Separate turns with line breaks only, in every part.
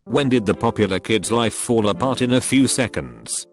When did the popular kid's life fall apart in a few seconds?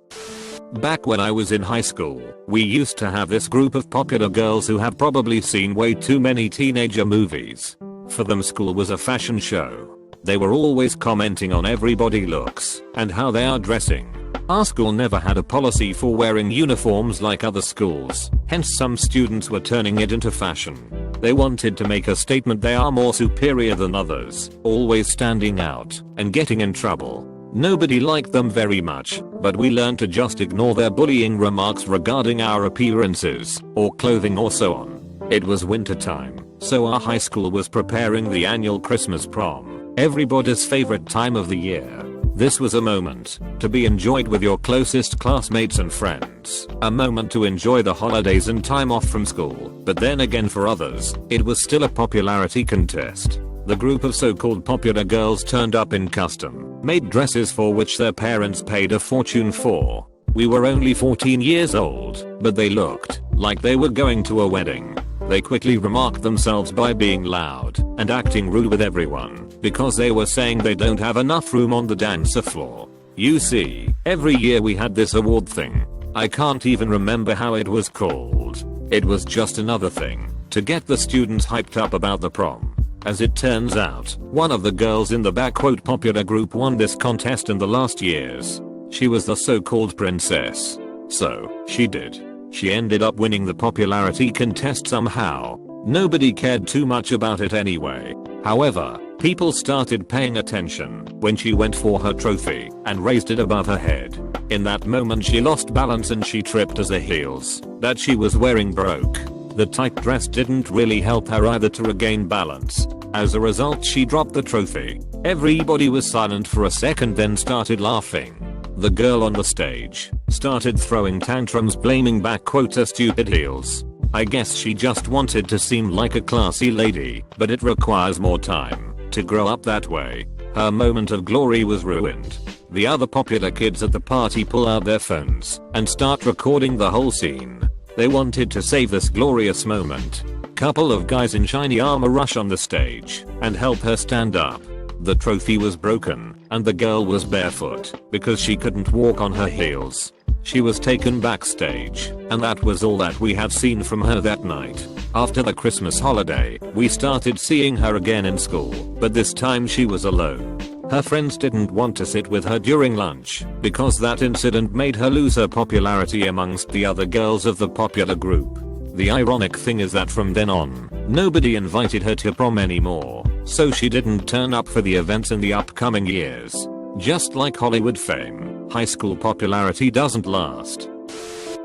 Back when I was in high school, we used to have this group of popular girls who have probably seen way too many teenager movies. For them, school was a fashion show. They were always commenting on everybody's looks and how they are dressing. Our school never had a policy for wearing uniforms like other schools, hence some students were turning it into fashion. They wanted to make a statement they are more superior than others, always standing out and getting in trouble. Nobody liked them very much, but we learned to just ignore their bullying remarks regarding our appearances or clothing or so on. It was winter time, so our high school was preparing the annual Christmas prom, everybody's favorite time of the year. This was a moment to be enjoyed with your closest classmates and friends, a moment to enjoy the holidays and time off from school, but then again for others, it was still a popularity contest. The group of so-called popular girls turned up in custom-made dresses for which their parents paid a fortune for. We were only 14 years old, but they looked like they were going to a wedding. They quickly remarked themselves by being loud and acting rude with everyone because they were saying they don't have enough room on the dancer floor. You see, every year we had this award thing. I can't even remember how it was called. It was just another thing to get the students hyped up about the prom. As it turns out, one of the girls in the popular group won this contest in the last years. She was the so-called princess. So, she did. She ended up winning the popularity contest somehow. Nobody cared too much about it anyway. However, people started paying attention when she went for her trophy and raised it above her head. In that moment she lost balance and she tripped as the heels that she was wearing broke. The tight dress didn't really help her either to regain balance. As a result, she dropped the trophy. Everybody was silent for a second, then started laughing. The girl on the stage started throwing tantrums, blaming her stupid heels. I guess she just wanted to seem like a classy lady, but it requires more time to grow up that way. Her moment of glory was ruined. The other popular kids at the party pull out their phones and start recording the whole scene. They wanted to save this glorious moment. Couple of guys in shiny armor rush on the stage and help her stand up. The trophy was broken and the girl was barefoot because she couldn't walk on her heels. She was taken backstage, and that was all that we have seen from her that night. After the Christmas holiday, we started seeing her again in school, but this time she was alone. Her friends didn't want to sit with her during lunch because that incident made her lose her popularity amongst the other girls of the popular group. The ironic thing is that from then on, nobody invited her to prom anymore, so she didn't turn up for the events in the upcoming years. Just like Hollywood fame, high school popularity doesn't last.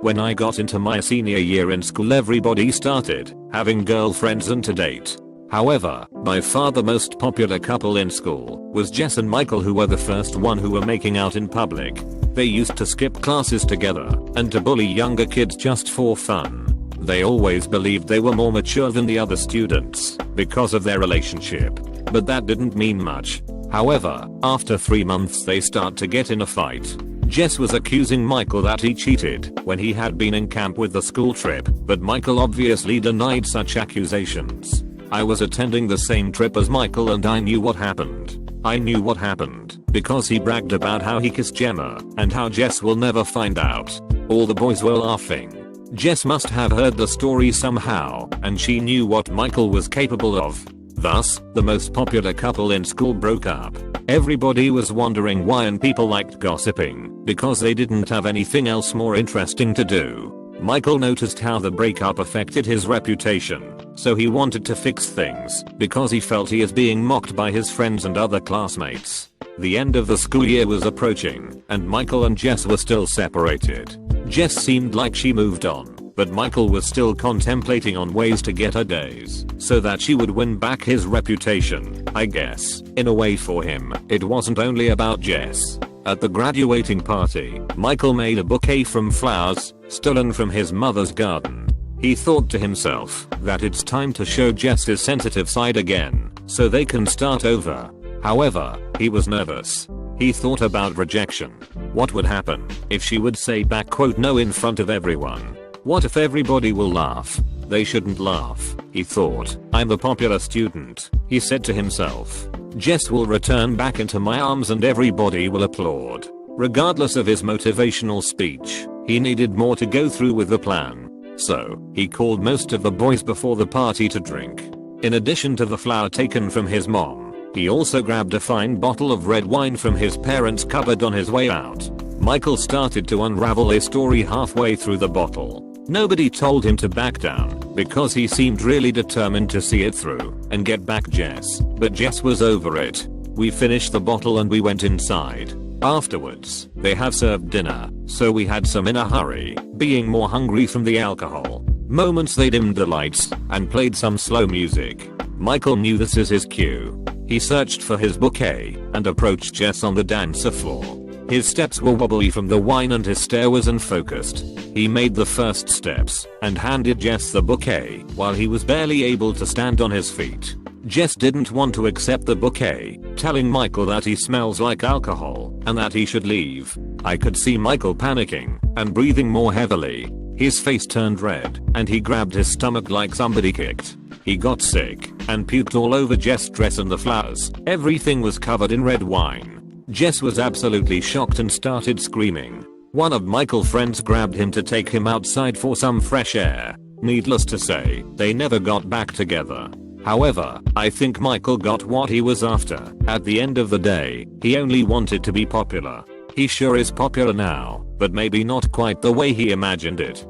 When I got into my senior year in school, everybody started having girlfriends and to date. However, by far the most popular couple in school was Jess and Michael, who were the first one who were making out in public. They used to skip classes together and to bully younger kids just for fun. They always believed they were more mature than the other students because of their relationship, but that didn't mean much. However, after 3 months they start to get in a fight. Jess was accusing Michael that he cheated when he had been in camp with the school trip, but Michael obviously denied such accusations. I was attending the same trip as Michael and I knew what happened. I knew what happened because he bragged about how he kissed Gemma and how Jess will never find out. All the boys were laughing. Jess must have heard the story somehow, and she knew what Michael was capable of. Thus, the most popular couple in school broke up. Everybody was wondering why, and people liked gossiping because they didn't have anything else more interesting to do. Michael noticed how the breakup affected his reputation, so he wanted to fix things because he felt he is being mocked by his friends and other classmates. The end of the school year was approaching, and Michael and Jess were still separated. Jess seemed like she moved on, but Michael was still contemplating on ways to get her days so that she would win back his reputation. I guess, in a way for him, it wasn't only about Jess. At the graduating party, Michael made a bouquet from flowers stolen from his mother's garden. He thought to himself that it's time to show Jess his sensitive side again so they can start over. However, he was nervous. He thought about rejection. What would happen if she would say back no in front of everyone? What if everybody will laugh? They shouldn't laugh, he thought. I'm the popular student, he said to himself. Jess will return back into my arms and everybody will applaud. Regardless of his motivational speech, he needed more to go through with the plan. So, he called most of the boys before the party to drink. In addition to the flour taken from his mom, he also grabbed a fine bottle of red wine from his parents' cupboard on his way out. Michael started to unravel his story halfway through the bottle. Nobody told him to back down because he seemed really determined to see it through and get back Jess, but Jess was over it. We finished the bottle and we went inside. Afterwards, they have served dinner, so we had some in a hurry, being more hungry from the alcohol. Moments they dimmed the lights and played some slow music. Michael knew this is his cue. He searched for his bouquet and approached Jess on the dancer floor. His steps were wobbly from the wine and his stare was unfocused. He made the first steps and handed Jess the bouquet while he was barely able to stand on his feet. Jess didn't want to accept the bouquet, telling Michael that he smells like alcohol and that he should leave. I could see Michael panicking and breathing more heavily. His face turned red and he grabbed his stomach like somebody kicked. He got sick and puked all over Jess' dress and the flowers. Everything was covered in red wine. Jess was absolutely shocked and started screaming. One of Michael's friends grabbed him to take him outside for some fresh air. Needless to say, they never got back together. However, I think Michael got what he was after. At the end of the day, he only wanted to be popular. He sure is popular now, but maybe not quite the way he imagined it.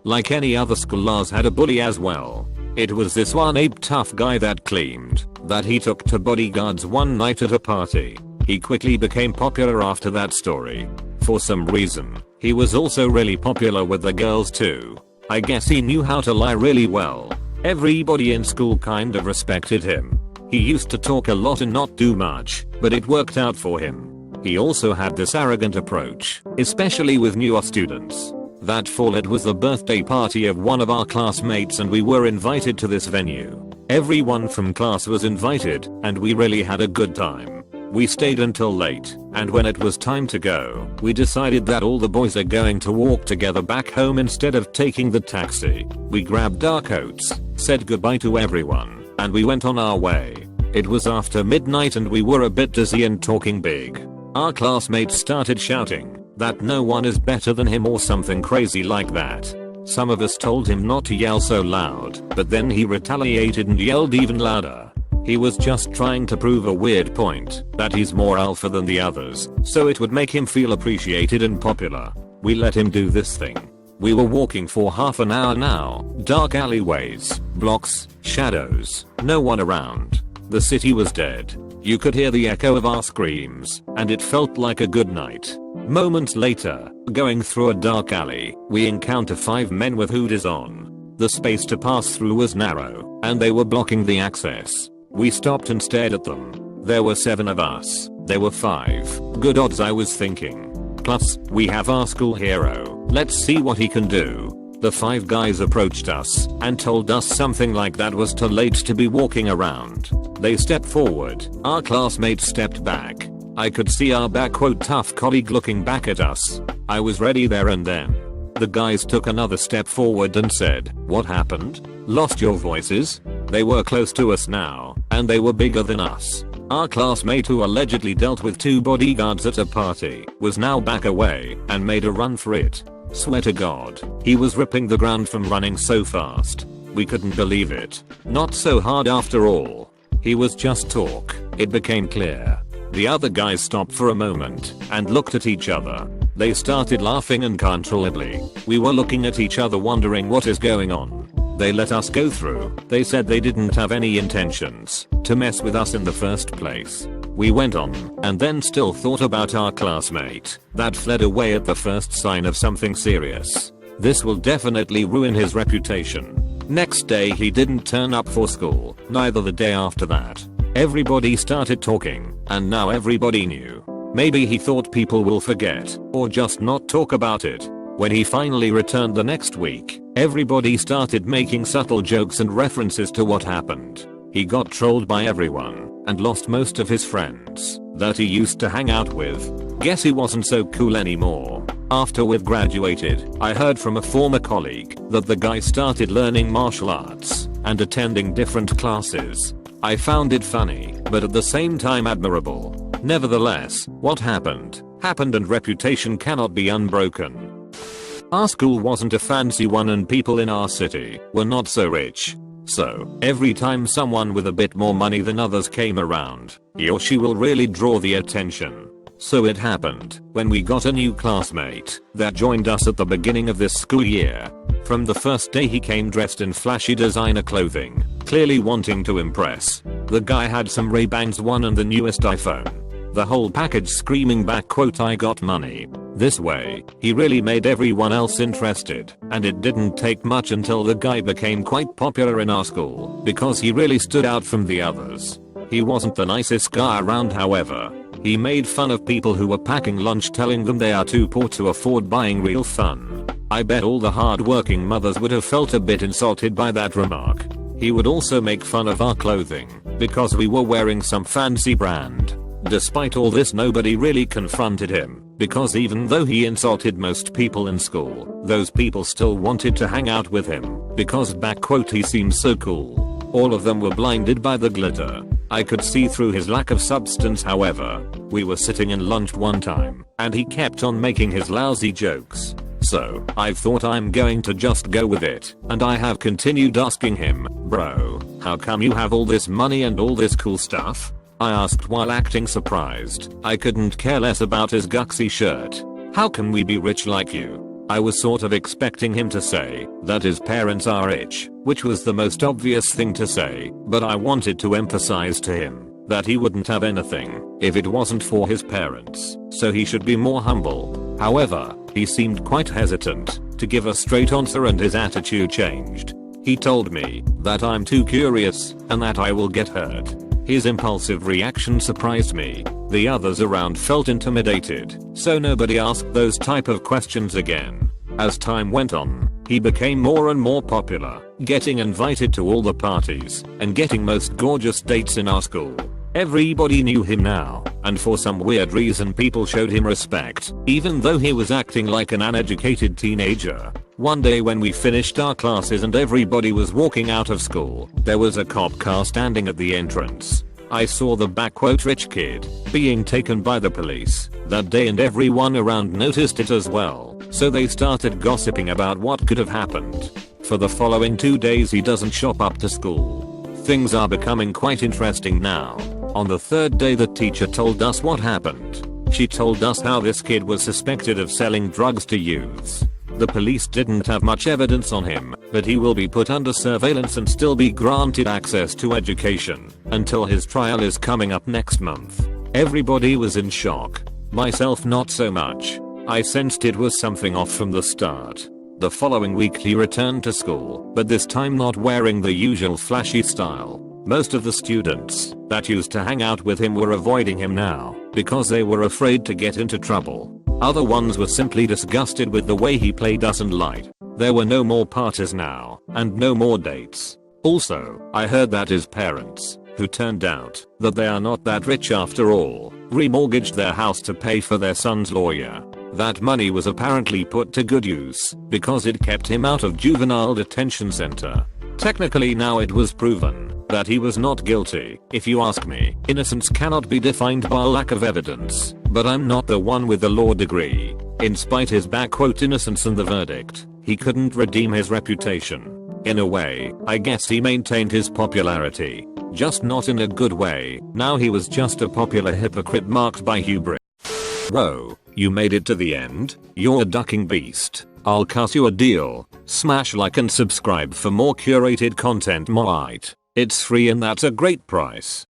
Like any other school, Lars had a bully as well. It was this one ape tough guy that claimed that he took to bodyguards one night at a party. He quickly became popular after that story. For some reason, he was also really popular with the girls too. I guess he knew how to lie really well. Everybody in school kind of respected him. He used to talk a lot and not do much, but it worked out for him. He also had this arrogant approach, especially with newer students. That fall it was the birthday party of one of our classmates and we were invited to this venue. Everyone from class was invited and we really had a good time. We stayed until late, and when it was time to go, we decided that all the boys are going to walk together back home instead of taking the taxi. We grabbed our coats, said goodbye to everyone, and we went on our way. It was after midnight and we were a bit dizzy and talking big. Our classmates started shouting that no one is better than him or something crazy like that. Some of us told him not to yell so loud, but then he retaliated and yelled even louder. He was just trying to prove a weird point, that he's more alpha than the others, so it would make him feel appreciated and popular. We let him do this thing. We were walking for half an hour now, dark alleyways, blocks, shadows, no one around. The city was dead. You could hear the echo of our screams, and it felt like a good night. Moments later, going through a dark alley, we encounter 5 men with hoodies on. The space to pass through was narrow, and they were blocking the access. We stopped and stared at them. There were 7 of us. There were 5. Good odds, I was thinking. Plus, we have our school hero. Let's see what he can do. The 5 guys approached us and told us something like that was too late to be walking around. They stepped forward. Our classmates stepped back. I could see our tough colleague looking back at us. I was ready there and then. The guys took another step forward and said, "What happened? Lost your voices?" They were close to us now, and they were bigger than us. Our classmate who allegedly dealt with 2 bodyguards at a party was now back away and made a run for it. Swear to God, he was ripping the ground from running so fast. We couldn't believe it. Not so hard after all. He was just talk. It became clear. The other guys stopped for a moment and looked at each other. They started laughing uncontrollably. We were looking at each other wondering what is going on. They let us go through. They said they didn't have any intentions to mess with us in the first place. We went on and then still thought about our classmate that fled away at the first sign of something serious. This will definitely ruin his reputation. Next day he didn't turn up for school, neither the day after that. Everybody started talking, and now everybody knew. Maybe he thought people will forget, or just not talk about it. When he finally returned the next week, everybody started making subtle jokes and references to what happened. He got trolled by everyone, and lost most of his friends that he used to hang out with. Guess he wasn't so cool anymore. After we've graduated, I heard from a former colleague that the guy started learning martial arts and attending different classes. I found it funny, but at the same time admirable. Nevertheless, what happened, happened and reputation cannot be unbroken. Our school wasn't a fancy one and people in our city were not so rich. So, every time someone with a bit more money than others came around, he or she will really draw the attention. So it happened when we got a new classmate that joined us at the beginning of this school year. From the first day he came dressed in flashy designer clothing, clearly wanting to impress. The guy had some Ray-Bans one and the newest iPhone. The whole package screaming back quote I got money. This way, he really made everyone else interested, and it didn't take much until the guy became quite popular in our school because he really stood out from the others. He wasn't the nicest guy around however. He made fun of people who were packing lunch telling them they are too poor to afford buying real fun. I bet all the hard-working mothers would have felt a bit insulted by that remark. He would also make fun of our clothing because we were wearing some fancy brand. Despite all this nobody really confronted him because even though he insulted most people in school, those people still wanted to hang out with him because back quote he seemed so cool. All of them were blinded by the glitter. I could see through his lack of substance however. We were sitting in lunch one time and he kept on making his lousy jokes. So I thought I'm going to just go with it, and I have continued asking him, bro, how come you have all this money and all this cool stuff? I asked while acting surprised. I couldn't care less about his guxy shirt. How can we be rich like you? I was sort of expecting him to say that his parents are rich, which was the most obvious thing to say, but I wanted to emphasize to him that he wouldn't have anything if it wasn't for his parents, so he should be more humble. However, he seemed quite hesitant to give a straight answer and his attitude changed. He told me that I'm too curious and that I will get hurt. His impulsive reaction surprised me. The others around felt intimidated, so nobody asked those type of questions again. As time went on, he became more and more popular, getting invited to all the parties and getting most gorgeous dates in our school. Everybody knew him now, and for some weird reason people showed him respect, even though he was acting like an uneducated teenager. One day when we finished our classes and everybody was walking out of school, there was a cop car standing at the entrance. I saw the back quote rich kid being taken by the police that day and everyone around noticed it as well, so they started gossiping about what could have happened. For the following 2 days he doesn't shop up to school. Things are becoming quite interesting now. On the third day the teacher told us what happened. She told us how this kid was suspected of selling drugs to youths. The police didn't have much evidence on him, but he will be put under surveillance and still be granted access to education until his trial is coming up next month. Everybody was in shock. Myself not so much. I sensed it was something off from the start. The following week he returned to school, but this time not wearing the usual flashy style. Most of the students that used to hang out with him were avoiding him now because they were afraid to get into trouble. Other ones were simply disgusted with the way he played us and lied. There were no more parties now, and no more dates. Also, I heard that his parents, who turned out that they are not that rich after all, remortgaged their house to pay for their son's lawyer. That money was apparently put to good use because it kept him out of juvenile detention center. Technically now it was proven that he was not guilty. If you ask me, innocence cannot be defined by lack of evidence, but I'm not the one with the law degree. In spite his back quote innocence and the verdict, he couldn't redeem his reputation. In a way, I guess he maintained his popularity, just not in a good way. Now he was just a popular hypocrite marked by hubris. Bro, you made it to the end? You're a ducking beast. I'll cut you a deal. Smash like and subscribe for more curated content. It's free and that's a great price.